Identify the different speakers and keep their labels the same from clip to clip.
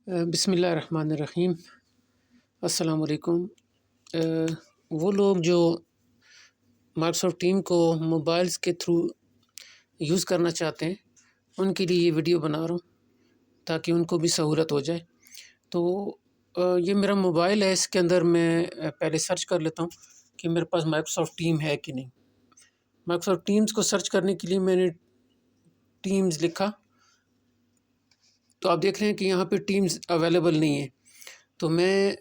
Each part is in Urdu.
Speaker 1: بسم اللہ الرحمن الرحیم۔ السلام علیکم۔ وہ لوگ جو مائیکروسافٹ ٹیم کو موبائلز کے تھرو یوز کرنا چاہتے ہیں ان کے لیے یہ ویڈیو بنا رہا ہوں تاکہ ان کو بھی سہولت ہو جائے۔ تو یہ میرا موبائل ہے، اس کے اندر میں پہلے سرچ کر لیتا ہوں کہ میرے پاس مائیکروسافٹ ٹیم ہے کہ نہیں۔ مائیکروسافٹ ٹیمز کو سرچ کرنے کے لیے میں نے ٹیمز لکھا تو آپ دیکھ رہے ہیں کہ یہاں پہ ٹیمز اویلیبل نہیں ہے، تو میں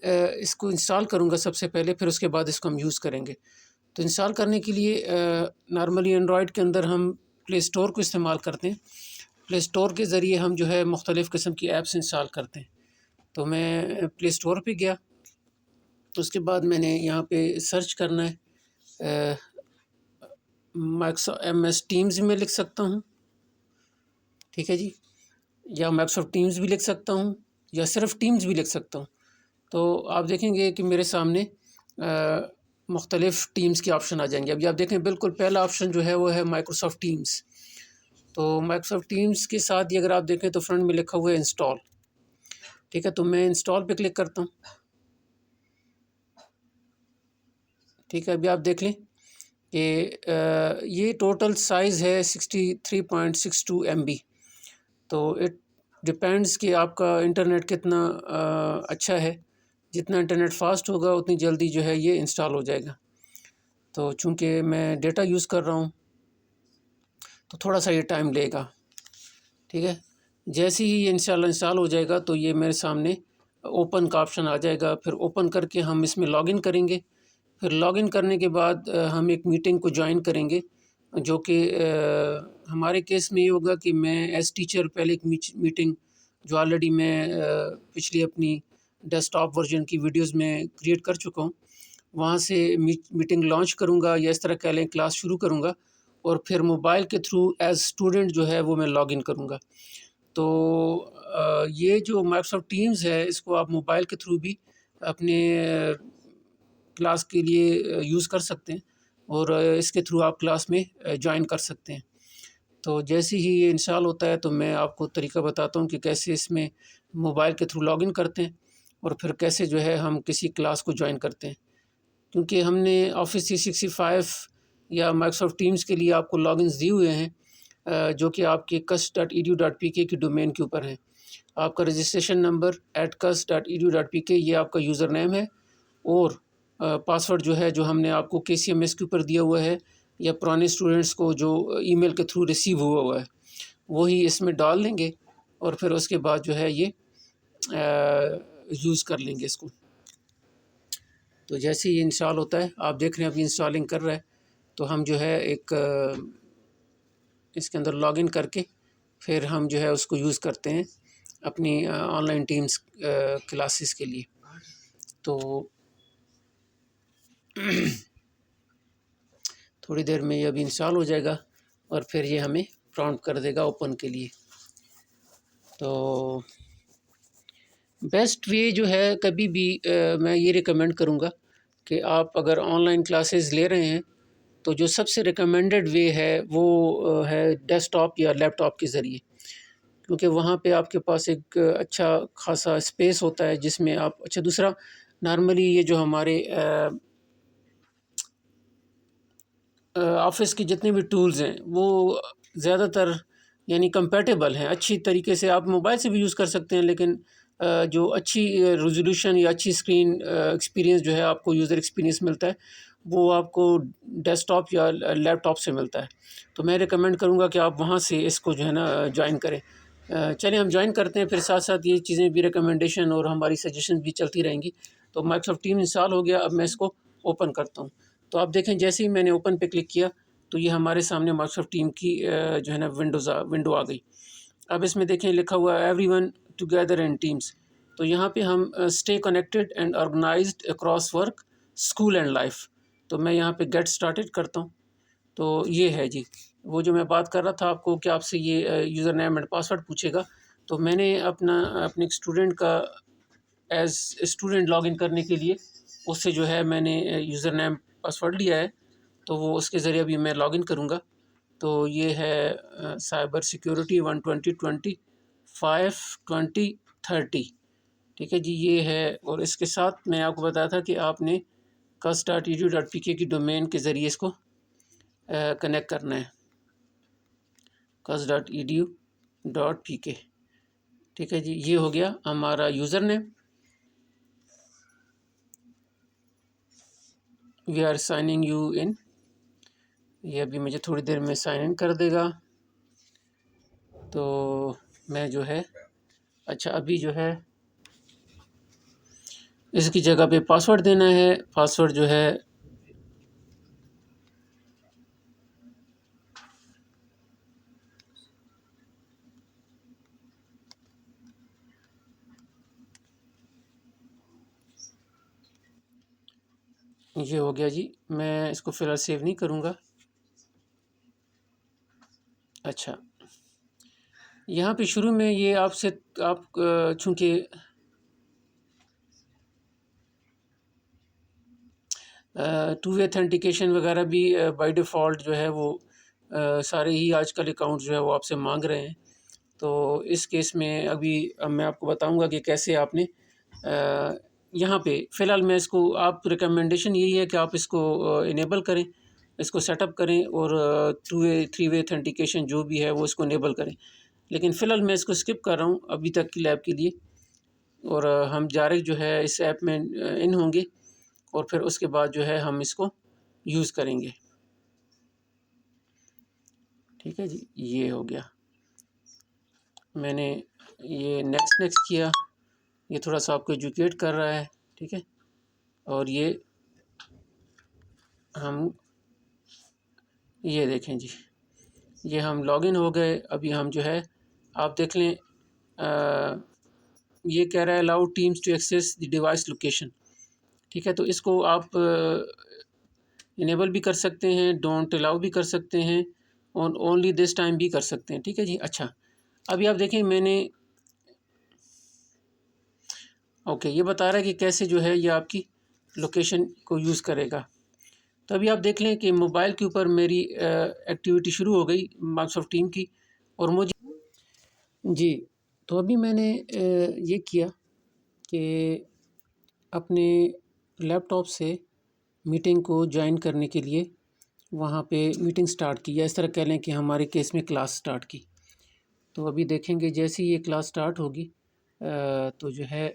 Speaker 1: اس کو انسٹال کروں گا سب سے پہلے، پھر اس کے بعد اس کو ہم یوز کریں گے۔ تو انسٹال کرنے کے لیے نارملی اینڈرائڈ کے اندر ہم پلے اسٹور کو استعمال کرتے ہیں۔ پلے اسٹور کے ذریعے ہم جو ہے مختلف قسم کی ایپس انسٹال کرتے ہیں۔ تو میں پلے اسٹور پہ گیا، تو اس کے بعد میں نے یہاں پہ سرچ کرنا ہے مائیکروسافٹ MS ٹیمز میں لکھ سکتا ہوں، ٹھیک ہے جی، یا مائیکروسافٹ ٹیمز بھی لکھ سکتا ہوں، یا صرف ٹیمز بھی لکھ سکتا ہوں۔ تو آپ دیکھیں گے کہ میرے سامنے مختلف ٹیمز کے آپشن آ جائیں گے۔ ابھی آپ دیکھیں بالکل پہلا آپشن جو ہے وہ ہے مائیکروسافٹ ٹیمز۔ تو مائیکروسافٹ ٹیمز کے ساتھ ہی اگر آپ دیکھیں تو فرنٹ میں لکھا ہوا ہے انسٹال، ٹھیک ہے۔ تو میں انسٹال پہ کلک کرتا ہوں، ٹھیک ہے۔ ابھی آپ دیکھ لیں کہ یہ ٹوٹل سائز ہے 63.62 MB۔ تو اٹ ڈپینڈس کہ آپ کا انٹرنیٹ کتنا اچھا ہے، جتنا انٹرنیٹ فاسٹ ہوگا اتنی جلدی جو ہے یہ انسٹال ہو جائے گا۔ تو چونکہ میں ڈیٹا یوز کر رہا ہوں تو تھوڑا سا یہ ٹائم لے گا، ٹھیک ہے۔ جیسے ہی یہ انشاءاللہ انسٹال ہو جائے گا تو یہ میرے سامنے اوپن کا آپشن آ جائے گا۔ پھر اوپن کر کے ہم اس میں لاگ ان کریں گے۔ پھر لاگ ان کرنے کے بعد ہم ایک میٹنگ کو جوائن کریں گے، جو کہ ہمارے کیس میں یہ ہوگا کہ میں ایز ٹیچر پہلے ایک میٹنگ جو آلریڈی میں پچھلی اپنی ڈیسک ٹاپ ورژن کی ویڈیوز میں کریٹ کر چکا ہوں، وہاں سے میٹنگ لانچ کروں گا، یا اس طرح کہہ لیں کلاس شروع کروں گا، اور پھر موبائل کے تھرو ایز اسٹوڈنٹ جو ہے وہ میں لاگ ان کروں گا۔ تو یہ جو مائیکروسافٹ ٹیمز ہے اس کو آپ موبائل کے تھرو بھی اپنے کلاس کے لیے یوز کر سکتے ہیں، اور اس کے تھرو آپ کلاس میں جوائن کر سکتے ہیں۔ تو جیسے ہی یہ انسٹال ہوتا ہے تو میں آپ کو طریقہ بتاتا ہوں کہ کیسے اس میں موبائل کے تھرو لاگ ان کرتے ہیں، اور پھر کیسے جو ہے ہم کسی کلاس کو جوائن کرتے ہیں۔ کیونکہ ہم نے آفس 365 یا مائیکروسافٹ ٹیمز کے لیے آپ کو لاگ انز دیے ہوئے ہیں، جو کہ آپ کے cust.edu.pk کی ڈومین کے اوپر ہیں۔ آپ کا رجسٹریشن نمبر @cust.edu.pk یہ آپ کا یوزر نیم ہے، اور پاسورڈ جو ہے جو ہم نے آپ کو KCMS کے اوپر دیا ہوا ہے، یا پرانے اسٹوڈنٹس کو جو ای میل کے تھرو ریسیو ہوا ہے وہی اس میں ڈال لیں گے، اور پھر اس کے بعد جو ہے یہ یوز کر لیں گے اس کو۔ تو جیسے یہ انسٹال ہوتا ہے آپ دیکھ رہے ہیں ابھی انسٹالنگ کر رہا ہے، تو ہم جو ہے ایک اس کے اندر لاگ ان کر کے پھر ہم جو ہے اس کو یوز کرتے ہیں اپنی آن لائن ٹیمز کلاسز کے لیے۔ تو تھوڑی دیر میں یہ ابھی انسٹال ہو جائے گا، اور پھر یہ ہمیں پرامپٹ کر دے گا اوپن کے لیے۔ تو بیسٹ وے جو ہے کبھی بھی میں یہ ریکمینڈ کروں گا کہ آپ اگر آن لائن کلاسز لے رہے ہیں تو جو سب سے ریکمینڈڈ وے ہے وہ ہے ڈیسک ٹاپ یا لیپ ٹاپ کے ذریعے، کیونکہ وہاں پہ آپ کے پاس ایک اچھا خاصا اسپیس ہوتا ہے جس میں آپ دوسرا نارملی یہ جو ہمارے آفس کی جتنے بھی ٹولز ہیں وہ زیادہ تر یعنی کمپیٹیبل ہیں، اچھی طریقے سے آپ موبائل سے بھی یوز کر سکتے ہیں، لیکن جو اچھی ریزولوشن یا اچھی اسکرین ایکسپیرینس جو ہے آپ کو یوزر ایکسپیرینس ملتا ہے وہ آپ کو ڈیسک ٹاپ یا لیپ ٹاپ سے ملتا ہے۔ تو میں ریکمینڈ کروں گا کہ آپ وہاں سے اس کو جو ہے نا جوائن کریں۔ چلیں ہم جوائن کرتے ہیں، پھر ساتھ ساتھ یہ چیزیں بھی ریکمنڈیشن اور ہماری سجیشن بھی چلتی رہیں گی۔ تو مائیکروسافٹ ٹیم انسٹال ہو گیا، اب میں اس کو اوپن کرتا ہوں۔ تو آپ دیکھیں جیسے ہی میں نے اوپن پہ کلک کیا تو یہ ہمارے سامنے مائیکروسافٹ ٹیم کی جو ہے نا ونڈو آ گئی۔ اب اس میں دیکھیں لکھا ہوا ہے everyone together in Teams. تو یہاں پہ ہم stay connected and organised across work school and life, تو میں یہاں پہ گیٹ اسٹارٹڈ کرتا ہوں۔ تو یہ ہے جی وہ جو میں بات کر رہا تھا آپ کو کہ آپ سے یہ یوزر نیم اینڈ پاسورڈ پوچھے گا، تو میں نے اپنے ایک اسٹوڈنٹ کا ایز اسٹوڈنٹ لاگ ان کرنے کے لیے اس سے جو ہے میں نے یوزر نیم پاسورڈ لیا ہے، تو وہ اس کے ذریعے بھی میں لاگ ان کروں گا۔ تو یہ ہے سائبر سیکیورٹی 12020 52030، ٹھیک ہے جی، یہ ہے. اور اس کے ساتھ میں آپ کو بتایا تھا کہ آپ نے cus.edu.pk کی ڈومین کے ذریعے اس کو کنیکٹ کرنا ہے. cus.edu.pk. ٹھیک ہے جی، یہ ہو گیا ہمارا username. We are signing you in. یہ ابھی مجھے تھوڑی دیر میں سائن ان کر دے گا. تو میں جو ہے اچھا ابھی جو ہے اس کی جگہ پہ پاسورڈ دینا ہے. پاسورڈ جو ہے یہ ہو گیا جی. میں اس کو فی الحال سیو نہیں کروں گا. اچھا یہاں پہ شروع میں یہ آپ چونکہ ٹو وے اتھینٹیکیشن وغیرہ بھی بائی ڈیفالٹ جو ہے وہ سارے ہی آج کل اکاؤنٹ جو ہے وہ آپ سے مانگ رہے ہیں. تو اس کیس میں ابھی میں آپ کو بتاؤں گا کہ کیسے آپ نے یہاں پہ فی الحال میں اس کو آپ ریکمنڈیشن یہی ہے کہ آپ اس کو انیبل کریں، اس کو سیٹ اپ کریں اور two way three way authentication جو بھی ہے وہ اس کو انیبل کریں. لیکن فی الحال میں اس کو اسکپ کر رہا ہوں ابھی تک کی لیب کے لیے. اور ہم ڈائریکٹ جو ہے اس ایپ میں ان ہوں گے اور پھر اس کے بعد جو ہے ہم اس کو یوز کریں گے. ٹھیک ہے جی، یہ ہو گیا. میں نے یہ نیکسٹ کیا. یہ تھوڑا سا آپ کو ایجوکیٹ کر رہا ہے. ٹھیک ہے، اور یہ ہم یہ دیکھیں جی، یہ ہم لاگ ان ہو گئے. ابھی ہم جو ہے آپ دیکھ لیں یہ کہہ رہا ہے allow Teams to access the device location. ٹھیک ہے، تو اس کو آپ انیبل بھی کر سکتے ہیں، ڈونٹ الاؤ بھی کر سکتے ہیں، اور اونلی دس ٹائم بھی کر سکتے ہیں. ٹھیک ہے جی. اچھا ابھی آپ دیکھیں میں نے اوکے یہ بتا رہا ہے کہ کیسے جو ہے یہ آپ کی لوکیشن کو یوز کرے گا. تو ابھی آپ دیکھ لیں کہ موبائل کے اوپر میری ایکٹیویٹی شروع ہو گئی مائیکروسافٹ ٹیم کی. اور مجھے جی تو ابھی میں نے یہ کیا کہ اپنے لیپ ٹاپ سے میٹنگ کو جوائن کرنے کے لیے وہاں پہ میٹنگ سٹارٹ کی، یا اس طرح کہہ لیں کہ ہمارے کیس میں کلاس سٹارٹ کی. تو ابھی دیکھیں گے جیسے ہی یہ کلاس سٹارٹ ہوگی تو جو ہے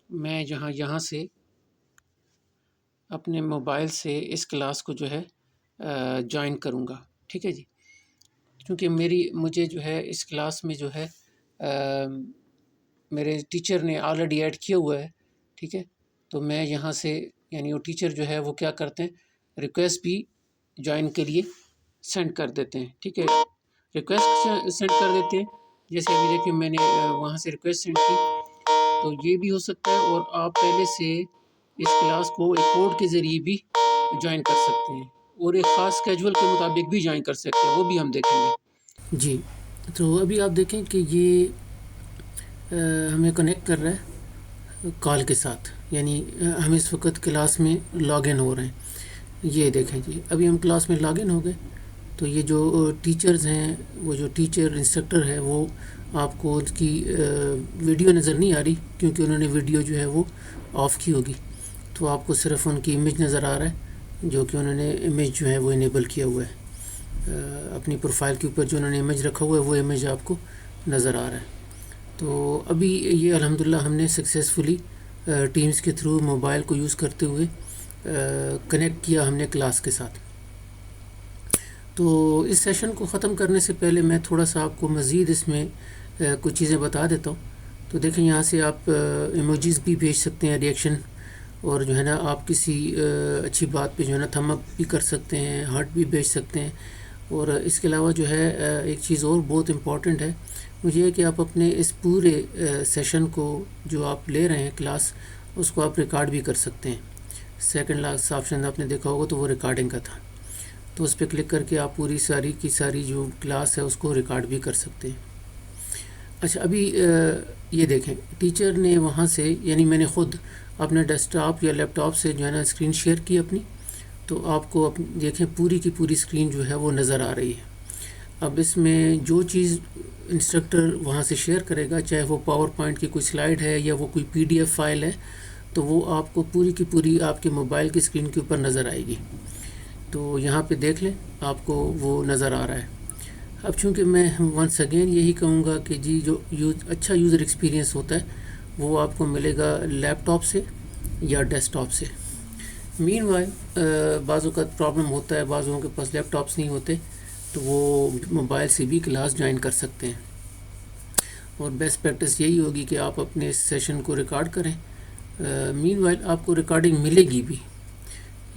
Speaker 1: میں یہاں سے اپنے موبائل سے اس کلاس کو جو ہے جوائن کروں گا. ٹھیک ہے جی، کیونکہ مجھے جو ہے اس کلاس میں جو ہے میرے ٹیچر نے آلریڈی ایڈ کیا ہوا ہے. ٹھیک ہے، تو میں یہاں سے یعنی وہ ٹیچر جو ہے وہ کیا کرتے ہیں ریکویسٹ بھی جوائن کے لیے سینڈ کر دیتے ہیں. ٹھیک ہے، ریکویسٹ سینڈ کر دیتے ہیں. جیسے ابھی دیکھیں میں نے وہاں سے ریکویسٹ سینڈ کی. تو یہ بھی ہو سکتا ہے، اور آپ پہلے سے اس کلاس کو ایک کوڈ کے ذریعے بھی جوائن کر سکتے ہیں، اور ایک خاص اسکیجول کے مطابق بھی جوائن کر سکتے ہیں، وہ بھی ہم دیکھیں گے. جی تو ابھی آپ دیکھیں کہ یہ ہمیں کنیکٹ کر رہا ہے کال کے ساتھ، یعنی ہم اس وقت کلاس میں لاگ ان ہو رہے ہیں. یہ دیکھیں جی ابھی ہم کلاس میں لاگ ان ہو گئے. تو یہ جو ٹیچرز ہیں، وہ جو ٹیچر انسٹرکٹر ہے وہ آپ کو اس کی ویڈیو نظر نہیں آ رہی، کیونکہ انہوں نے ویڈیو جو ہے وہ آف کی ہوگی. تو آپ کو صرف ان کی امیج نظر آ رہا ہے، جو کہ انہوں نے امیج جو ہے وہ انیبل کیا ہوا ہے. اپنی پروفائل کے اوپر جو انہوں نے امیج رکھا ہوا ہے وہ امیج آپ کو نظر آ رہا ہے. تو ابھی یہ الحمدللہ ہم نے سکسیزفلی ٹیمز کے تھرو موبائل کو یوز کرتے ہوئے کنیکٹ کیا ہم نے کلاس کے ساتھ. تو اس سیشن کو ختم کرنے سے پہلے میں تھوڑا سا آپ کو مزید اس میں کچھ چیزیں بتا دیتا ہوں. تو دیکھیں یہاں سے آپ ایموجیز بھی بھیج سکتے ہیں، ریئیکشن، اور جو ہے نا آپ کسی اچھی بات پہ جو ہے نا تھم اپ بھی کر سکتے ہیں، ہارٹ بھی بھیج سکتے ہیں. اور اس کے علاوہ جو ہے ایک چیز اور بہت امپورٹنٹ ہے، وہ یہ ہے کہ آپ اپنے اس پورے سیشن کو جو آپ لے رہے ہیں کلاس، اس کو آپ ریکارڈ بھی کر سکتے ہیں. سیکنڈ لاسٹ آپشن آپ نے دیکھا ہوگا تو وہ ریکارڈنگ کا تھا. تو اس پہ کلک کر کے آپ پوری ساری کی ساری جو کلاس ہے اس کو ریکارڈ بھی کر سکتے ہیں. اچھا ابھی یہ دیکھیں ٹیچر نے وہاں سے، یعنی میں نے خود اپنے ڈیسک ٹاپ یا لیپ ٹاپ سے جو ہے نا اسکرین شیئر کی اپنی. تو آپ کو دیکھیں پوری کی پوری اسکرین جو ہے وہ نظر آ رہی ہے. اب اس میں جو چیز انسٹرکٹر وہاں سے شیئر کرے گا، چاہے وہ پاور پوائنٹ کی کوئی سلائڈ ہے یا وہ کوئی PDF فائل ہے، تو وہ آپ کو پوری کی پوری آپ کے موبائل کی اسکرین کے اوپر نظر آئے گی. تو یہاں پہ دیکھ لیں، آپ کو وہ نظر آ رہا ہے. اب چونکہ میں ونس اگین یہی کہوں گا کہ جی جو اچھا یوزر ایکسپیرینس ہوتا ہے وہ آپ کو ملے گا لیپ ٹاپ سے یا ڈیسک ٹاپ سے. مین وائل بعض اوقات پرابلم ہوتا ہے، بعض لوگوں کے پاس لیپ ٹاپس نہیں ہوتے، تو وہ موبائل سے بھی کلاس جوائن کر سکتے ہیں. اور بیسٹ پریکٹس یہی ہوگی کہ آپ اپنے سیشن کو ریکارڈ کریں. مین وائل آپ کو ریکارڈنگ ملے گی بھی،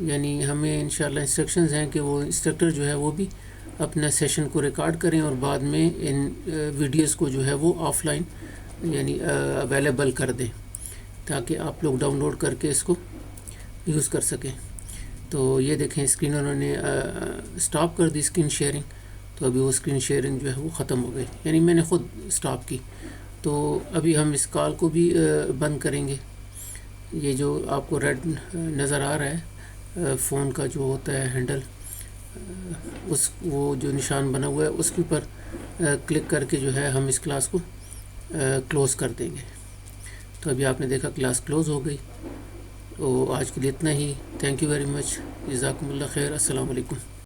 Speaker 1: یعنی ہمیں انشاءاللہ انسٹرکشنز ہیں کہ وہ انسٹرکٹر جو ہے وہ بھی اپنا سیشن کو ریکارڈ کریں اور بعد میں ان ویڈیوز کو جو ہے وہ آف لائن یعنی اویلیبل کر دیں، تاکہ آپ لوگ ڈاؤن لوڈ کر کے اس کو یوز کر سکیں. تو یہ دیکھیں اسکرین انہوں نے اسٹاپ کر دی اسکرین شیئرنگ، تو ابھی وہ اسکرین شیئرنگ جو ہے وہ ختم ہو گئی، یعنی میں نے خود اسٹاپ کی. تو ابھی ہم اس کال کو بھی بند کریں گے. یہ جو آپ کو ریڈ نظر آ رہا ہے فون کا جو ہوتا ہے ہینڈل، اس وہ جو نشان بنا ہوا ہے اس کے اوپر کلک کر کے جو ہے ہم اس کلاس کو کلوز کر دیں گے. تو ابھی آپ نے دیکھا کلاس کلوز ہو گئی. تو آج کے لیے اتنا ہی. Thank you very much. جزاکم اللہ خیر. السلام علیکم.